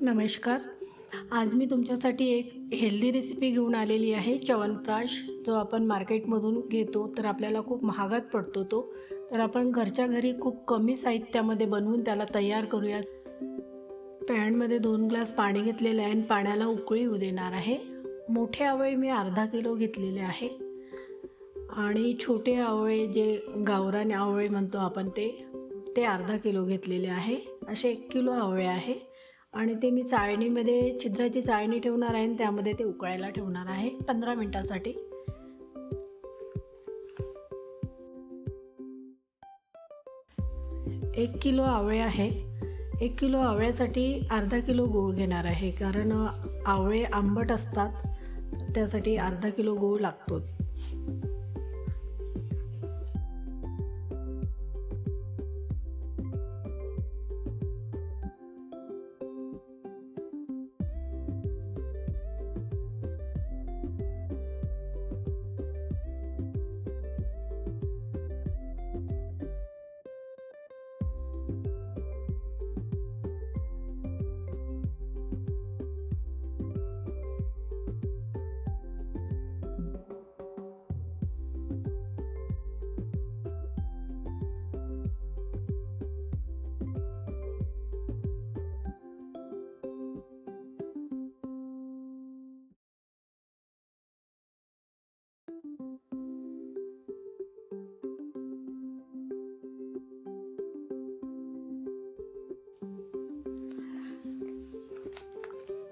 नमस्कार. आज मी तुमच्यासाठी एक हेल्दी रेसिपी घेऊन आलेली आहे. च्यवनप्राश जो आपण मार्केटमधून घेतो तर आपल्याला खूप महागात पडतो तो. तर आपण घरच्या घरी खूप कमी साहित्यामध्ये बनवून त्याला तयार करूया. पॅनमध्ये 2 ग्लास पाणी घेतलेले आहे आणि पाण्याला उकळी येऊ देणार आहे. मोठे आवळे मी अर्धा किलो घेतलेले आहे आणि छोटे आवळे जे गावरान आवळे म्हणतो आपण ते अर्धा किलो घेतलेले आहे. असे 1 किलो आवळे आहे आणि ते मी चाळणीमध्ये छिद्राची चाळणी ठेवणार आहे आणि त्यामध्ये ते उकळायला ठेवणार आहे 15 मिनिटासाठी. एक किलो आवळे आहे. 1 किलो आवळ्यासाठी अर्धा किलो गूळ घेणार आहे, कारण आवळे आंबट असतात, त्यासाठी अर्धा किलो गूळ लागतोच.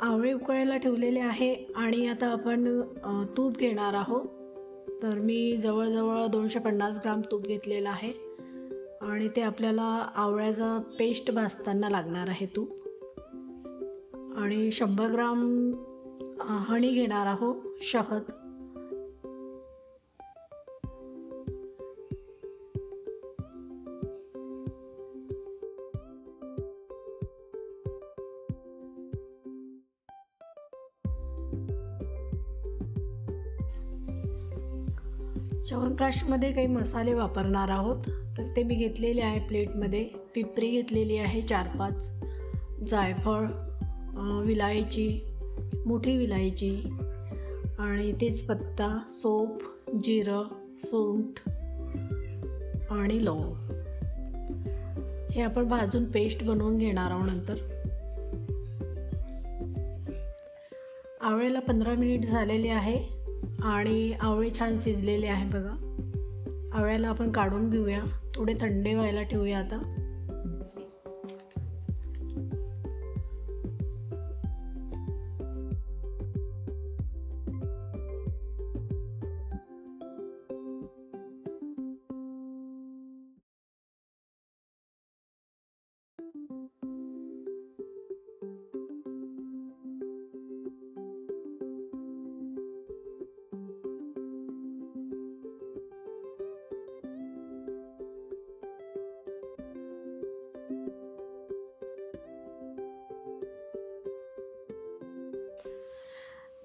आवळे उकळायला ठेवलेले आहे आणि आता आपण तूप घेणार आहोत. तर मी जवळजवळ 250 ग्राम तूप घेतलेलं आहे आणि ते आपल्याला आवळ्याचा पेस्ट भाजताना लागणार आहे तूप. आणि 100 ग्राम हनी घेणार आहोत, शहद. च्यवनप्राशमध्ये काही मसाले वापरणार आहोत, तर ते मी घेतलेले आहे प्लेटमध्ये. पिपरी घेतलेली आहे 4-5, जायफळ, विलायची, मोठी विलायची आणि तेजपत्ता, सोप, जिरं, सुंठ आणि लवंग. हे आपण भाजून पेस्ट बनवून घेणार आहोत नंतर. आवळ्याला 15 मिनिट झालेले आहे आणि आवळे छान शिजलेले आहे बघा. आवळ्याला आपण काढून घेऊया, थोडे थंडे व्हायला ठेवूया आता.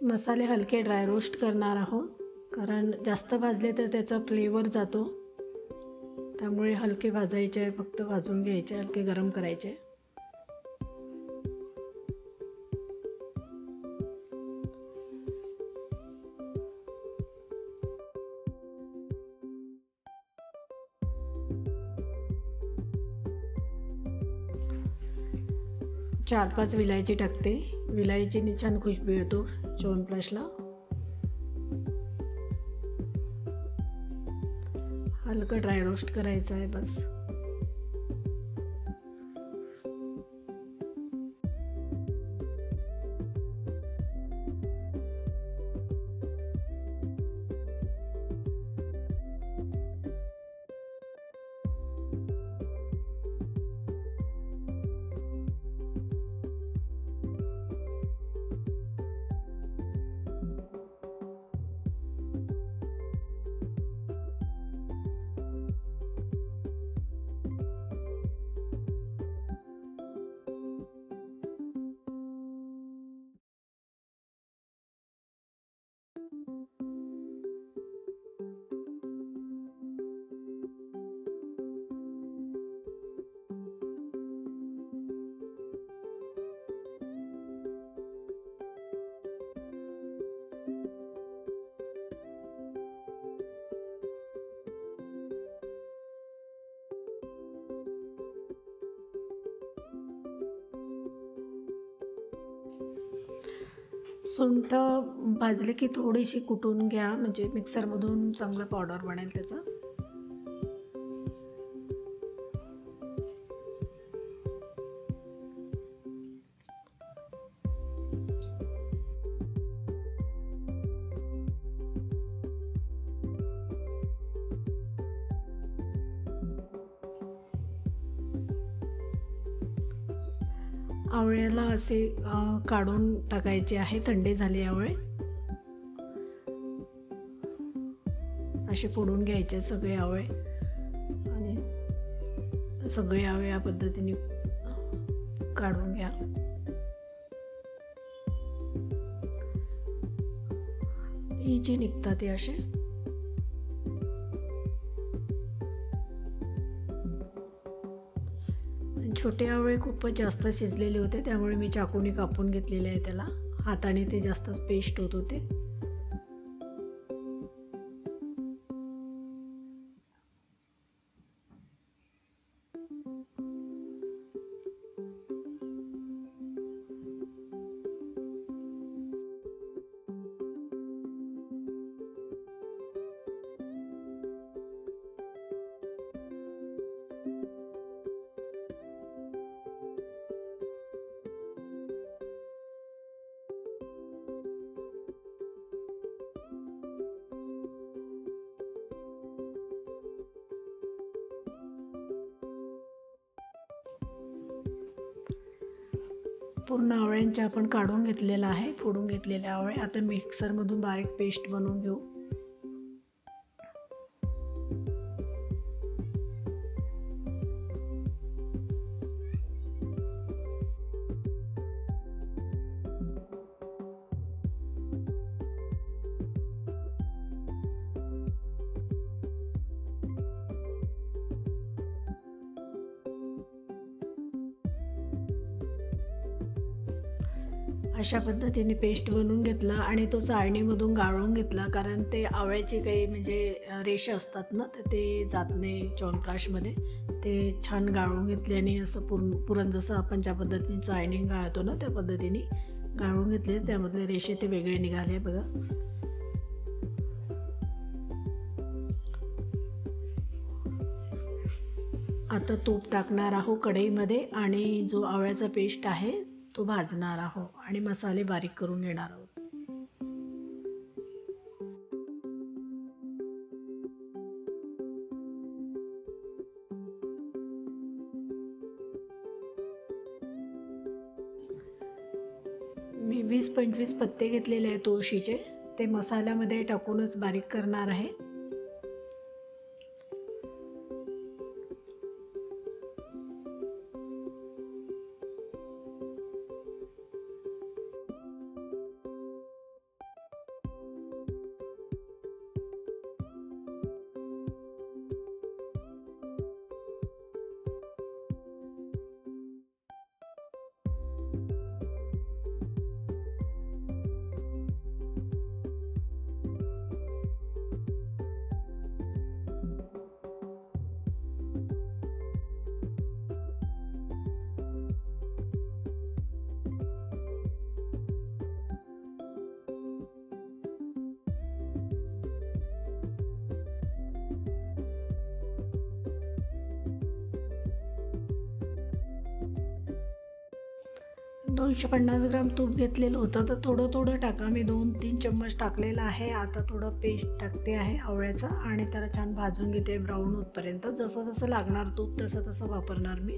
मसाले हलके ड्राय रोस्ट करणार आहोत, कारण जास्त भाजले तर त्याचा फ्लेवर जातो. त्यामुळे हलके भाजायचे, फक्त भाजून घ्यायचे, हलके गरम करायचे. चार 5 विलायची टाकते. विलायचीने छान खुशबू येतो च्यवनप्राशला. हलकं ड्राय रोस्ट करायचं आहे बस. सुंठ भाजले की थोडीशी कुटून घ्या, म्हणजे मिक्सरमधून चांगलं पावडर बनेल त्याचं. आवळ्याला असे काढून टाकायचे आहे. थंडी झाले आवळे असे फोडून घ्यायचे सगळे आवळे, आणि सगळे आवळे या पद्धतीने काढून घ्या. इजी निघतात ते असे. छोटे आवळे खूपच जास्त शिजलेले होते, त्यामुळे मी चाकूने कापून घेतलेले आहे त्याला. हाताने ते जास्त पेस्ट होत होते. पूर्ण आवळ्यांचे आपण काढून घेतलेला आहे, फोडून घेतलेले आवळे. आता मिक्सरमधून बारीक पेस्ट बनवून घेऊ. अशा पद्धतीने पेस्ट बनवून घेतला आणि तो चाळणीमधून गाळून घेतला, कारण ते आवळ्याचे काही म्हणजे रेषा असतात ना, तर ते जात नाही च्यवनप्रकाशमध्ये. ते छान गाळून घेतल्याने असं पुरण जसं आपण ज्या पद्धतीने चाळणी गाळतो ना, त्या पद्धतीने गाळून घेतले. त्यामधले रेषे ते वेगळे निघाले बघा. आता तूप टाकणार आहोत कढईमध्ये, आणि जो आवळ्याचा पेस्ट आहे तो भाजणार आहोत आणि मसाले बारीक करून घेणार आहोत. मी 20-25 पत्ते घेतलेले आहेत तुळशीचे, ते मसाल्यामध्ये टाकूनच बारीक करणार आहे. दोनशे 250 ग्राम तूप घेतलेलं होतं, तर थोडं थोडं टाका. मी 2-3 चम्मच टाकलेलं आहे. आता थोडं पेस्ट टाकते आहे आवळ्याचा, आणि त्याला छान भाजून घेते ब्राऊन होतपर्यंत. जसं जसं लागणार तूप तसं तसं वापरणार मी.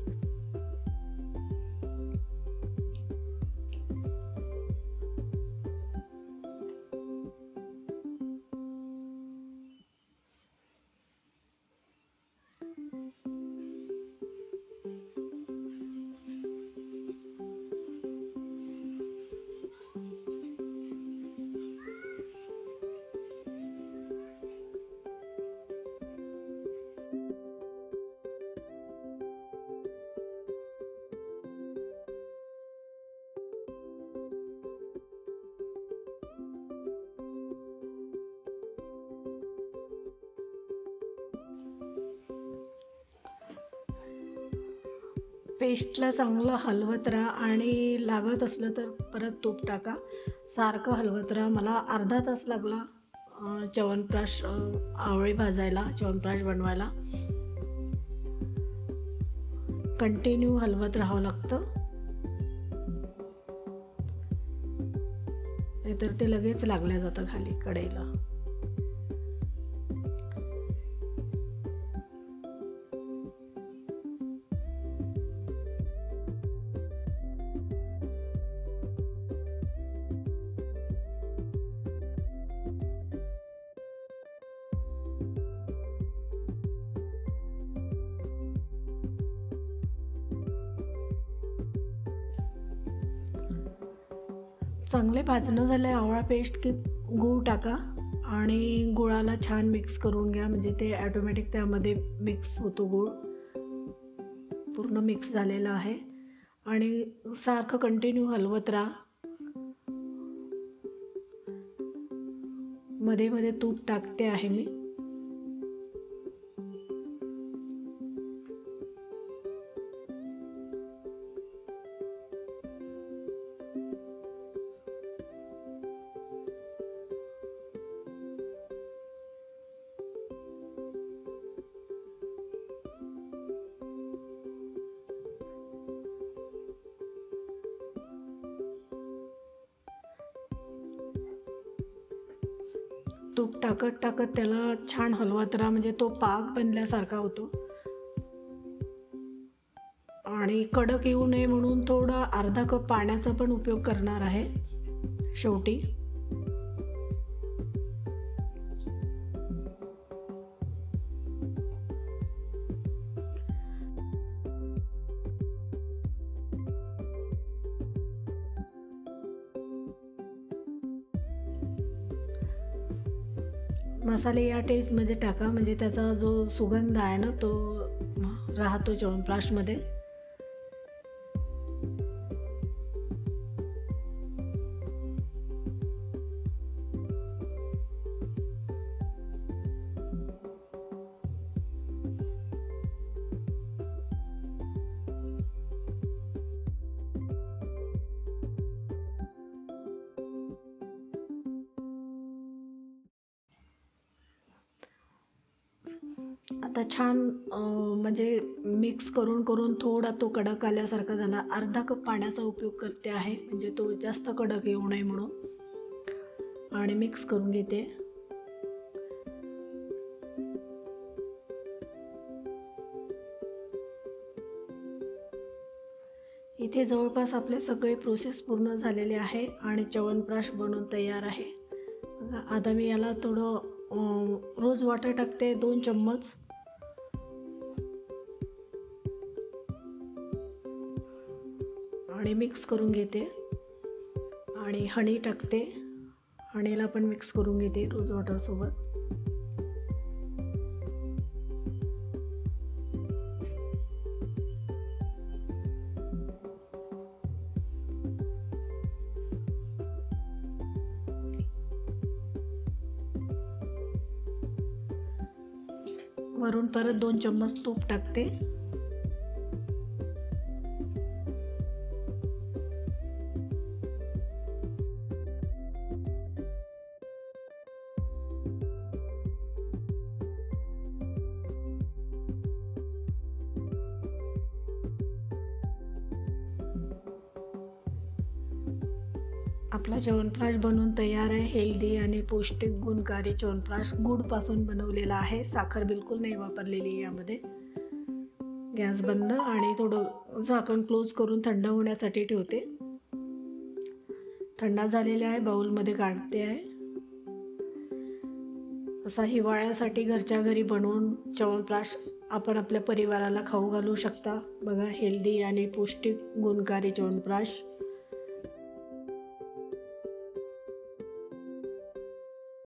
पेस्टला चांगलं हलवत राहा आणि लागत असलं तर परत तूप टाका. सारखं हलवत राहा. मला अर्धा तास लागला च्यवनप्राश आवळे भाजायला, च्यवनप्राश बनवायला. कंटिन्यू हलवत राहावं लागतं, नाहीतर ते लगेच लागल्या जातं खाली कढईला. चांगले भाजणं झालं आवळा पेस्ट की गूळ टाका आणि गुळाला छान मिक्स करून घ्या. म्हणजे ते ॲटोमॅटिक त्यामध्ये मिक्स होतो. गूळ पूर्ण मिक्स झालेला आहे आणि सारखं कंटिन्यू हलवत राहा. मध्ये मध्ये तूप टाकते आहे मी. तूप टाकत टाकत त्याला छान हलवत राहा. म्हणजे तो पाक बनल्यासारखा होतो. आणि कडक येऊ नये म्हणून थोडा अर्धा कप पाण्याचा पण उपयोग करणार आहे शेवटी. मसाले या टेस्टमध्ये टाका. म्हणजे त्याचा जो सुगंध आहे ना तो राहतो च्यवनप्राशमध्ये. आता छान म्हणजे मिक्स करून करून थोडा तो कडक आल्यासारखा झाला. अर्धा कप पाण्याचा उपयोग करते आहे म्हणजे तो जास्त कडक येऊ नये म्हणून. आणि मिक्स करून घेते. इथे जवळपास आपले सगळे प्रोसेस पूर्ण झालेले आहे आणि च्यवनप्राश बनवून तयार आहे. आता मी याला थोडं रोज वॉटर टाकते 2 चम्मच. आणि मिक्स करून घेते. आणि हनी टाकते. हनीला पण मिक्स करून घेते रोज वॉटरसोबत. वरून परत 2 चम्मच तूप टाकते. आपला च्यवनप्राश बनवून तयार आहे. हेल्दी आणि पौष्टिक गुणकारी च्यवनप्राश गुडपासून बनवलेला आहे. साखर बिलकुल नाही वापरलेली आहे यामध्ये. गॅस बंद आणि थोडं झाकण क्लोज करून थंड होण्यासाठी ठेवते. थंड झालेले आहे. बाउलमध्ये काढते आहे. असा हिवाळ्यासाठी घरच्या घरी बनवून च्यवनप्राश आपण आपल्या परिवाराला खाऊ घालू शकता. बघा हेल्दी आणि पौष्टिक गुणकारी च्यवनप्राश.